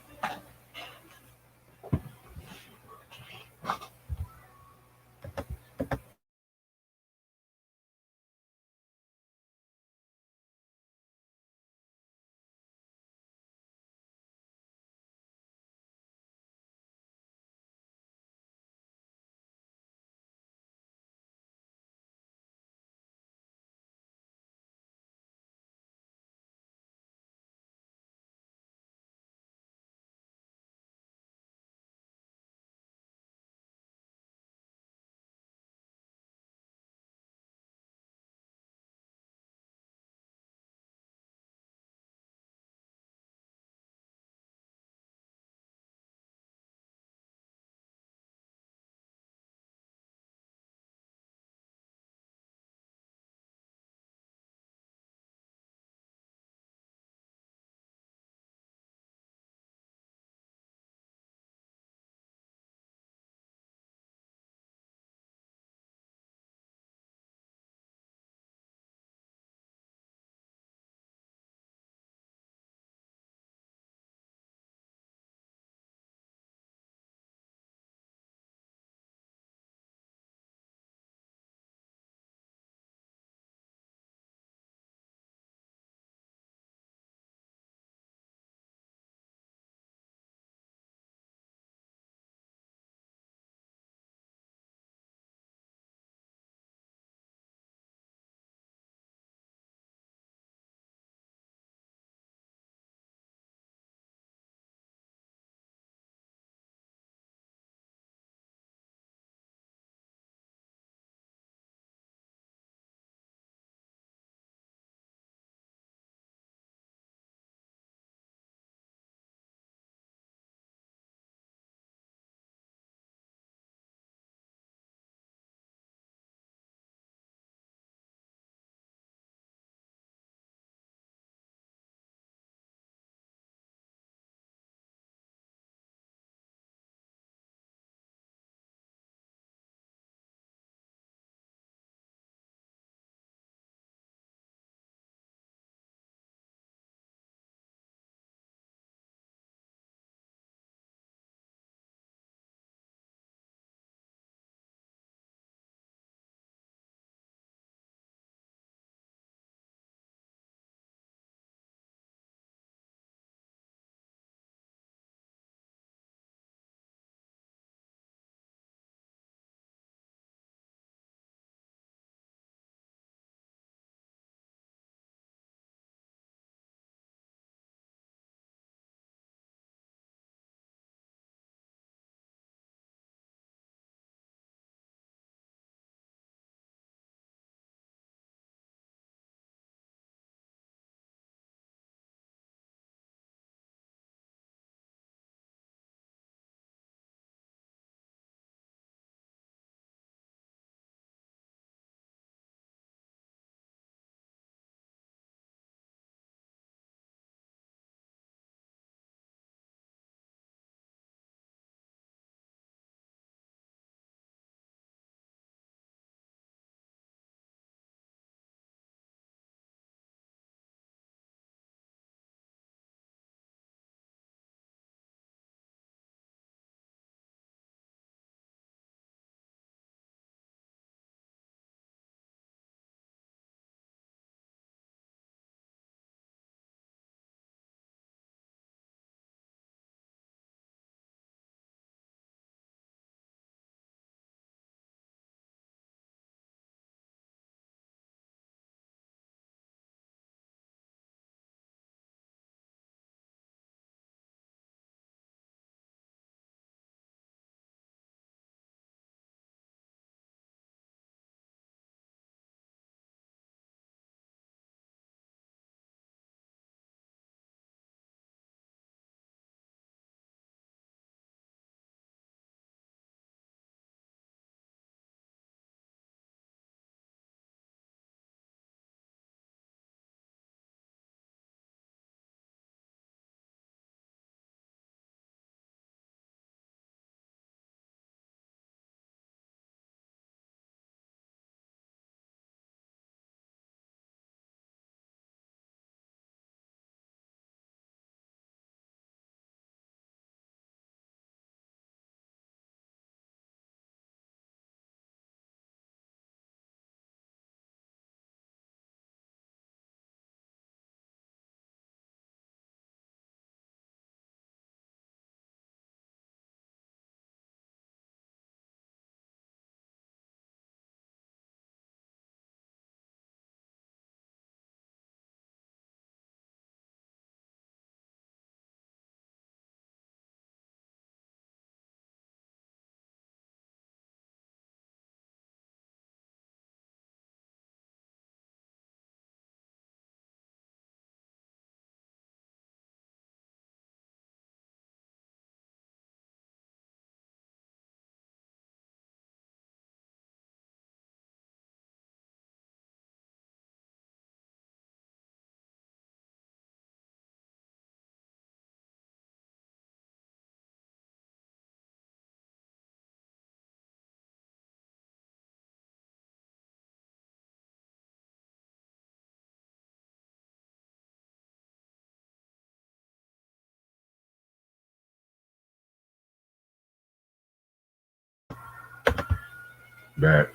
Back.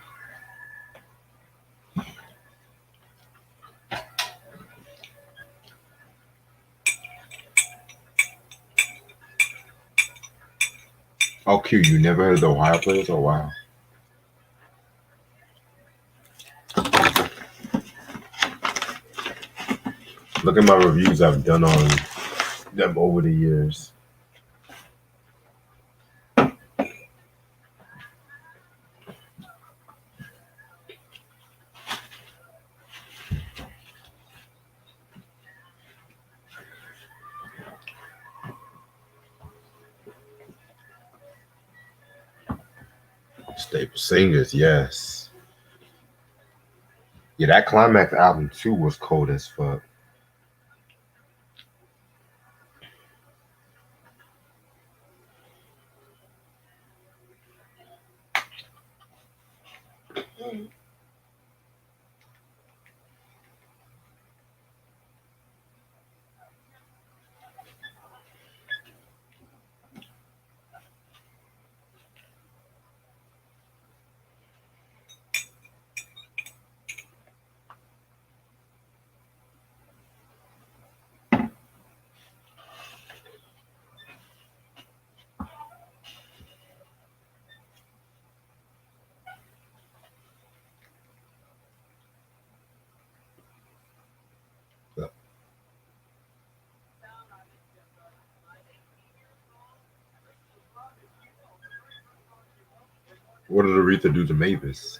Oh, Q, you never heard of the Ohio players? Oh, wow. Look at my reviews I've done on them over the years. Staple singers, yes. Yeah, that Climax album too was cold as fuck. What did Aretha do to Mavis?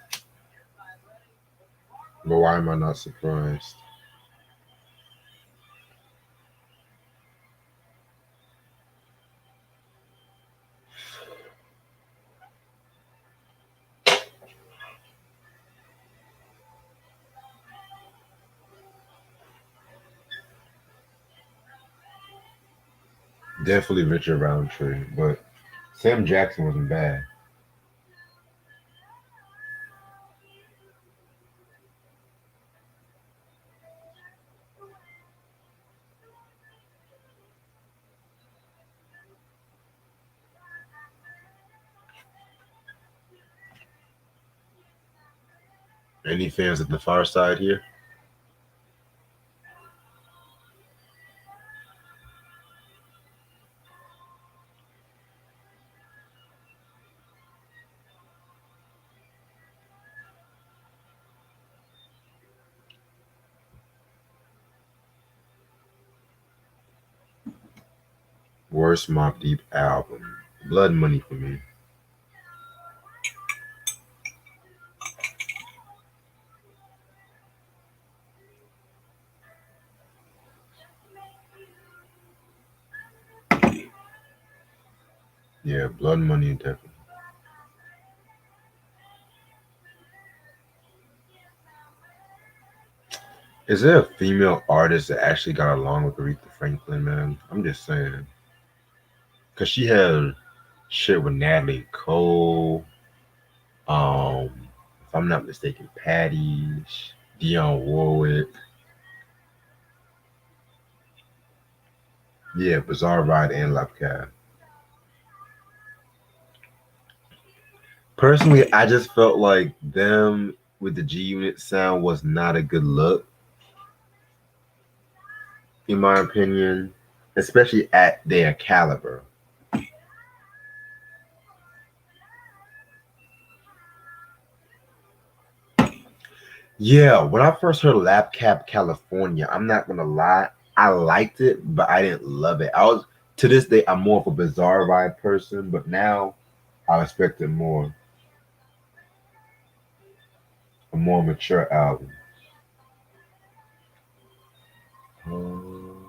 But why am I not surprised? Definitely Richard Roundtree, but Sam Jackson wasn't bad. Any fans at the far side here? Worst Mob Deep album. Blood Money for me. Yeah, Blood Money definitely. Is there a female artist that actually got along with Aretha Franklin, man? I'm just saying. Cause she had shit with Natalie Cole, if I'm not mistaken, Patty, Dionne Warwick. Yeah, Bizarre Ride and Lapcap. Personally, I just felt like them with the G Unit sound was not a good look, in my opinion, especially at their caliber. Yeah, when I first heard Lab Cap California, I'm not gonna lie, I liked it, but I didn't love it. I was to this day, I'm more of a Bizarre Ride person, but now I expect it more, a more mature album. Um,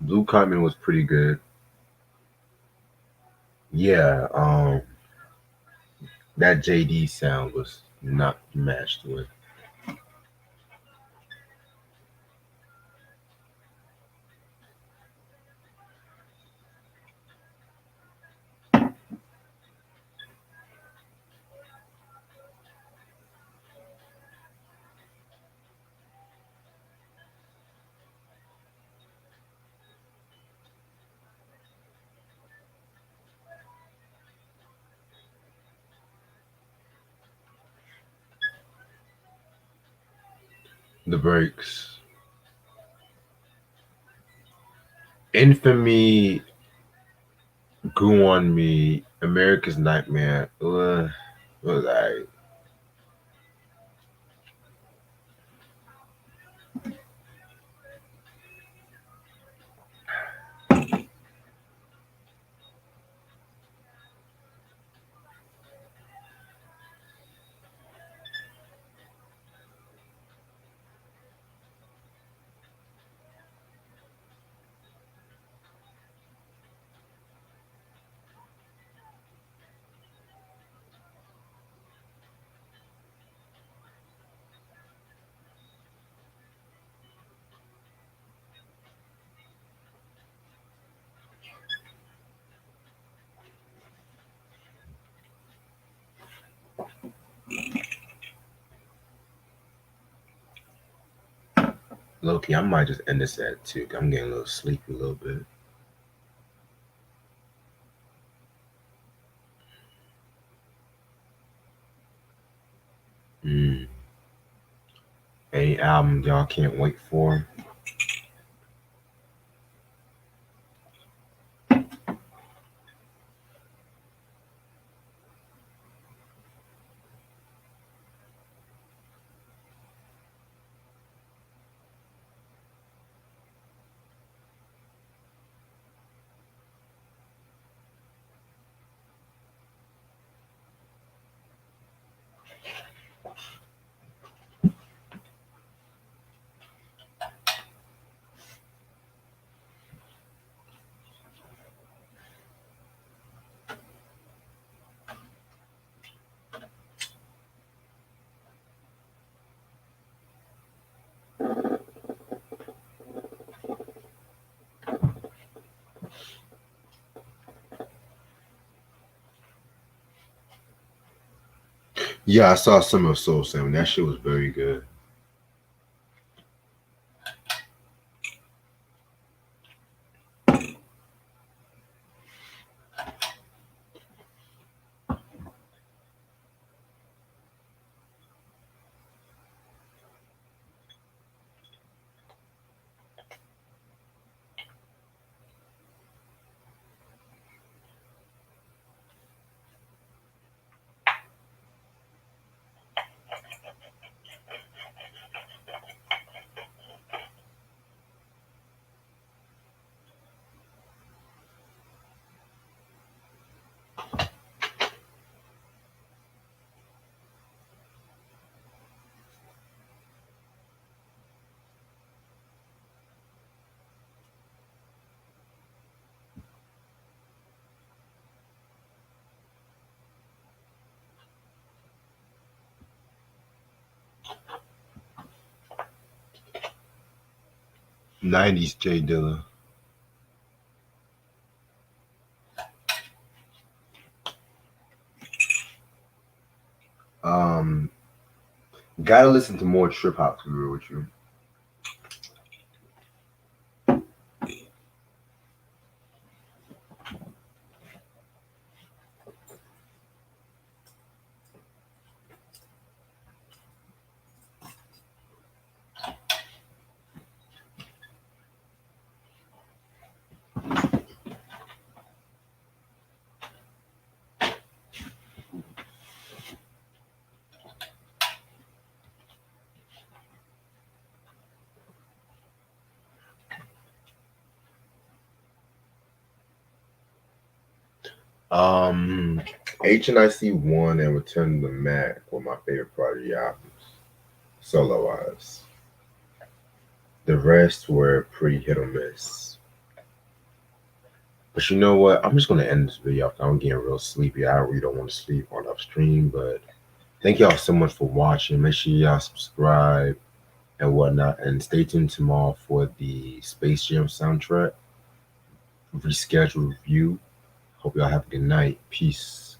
Blue Cotton was pretty good. Yeah, that JD sound was not matched with. The breaks. Infamy grew on me. America's Nightmare. Was I? Loki, I might just end this at 2. I'm getting a little sleepy a little bit. Mm. Any album y'all can't wait for? Yeah, I saw some of Soul Salmon. That shit was very good. 90s Jay Dilla. Um, Gotta listen to more trip hop to be real with you. Um, HNIC one and Return to the Mac were my favorite part of the albums, solo wise. The rest were pretty hit or miss. But you know what? I'm just gonna end this video. I'm getting real sleepy. I really don't want to sleep on upstream. But thank y'all so much for watching. Make sure y'all subscribe and whatnot, and stay tuned tomorrow for the Space Jam soundtrack reschedule review. Hope y'all have a good night. Peace.